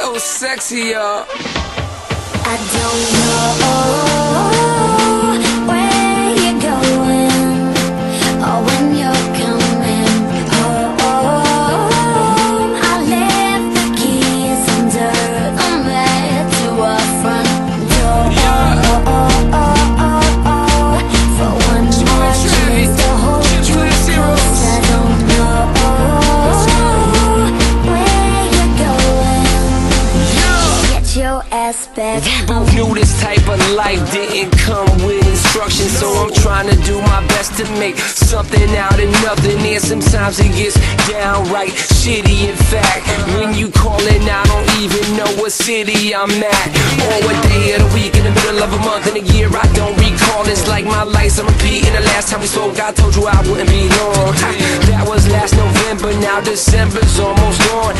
So sexy, y'all. I don't know where you're going or when you're coming home. I left the keys under the mat to our front door. For one more chance to hold you close. I don't know where you're going. Get your ass back. We both knew this type of life didn't come with instructions, so I'm trying to do my best to make something out of nothing. And sometimes it gets downright shitty. In fact, when you callin', I don't even know what city I'm at or what day of the week, in the middle of a month, in a year I don't recall. It's like my life's a repeat. And the last time we spoke, I told you I wouldn't be long. That was last November, now December's almost gone.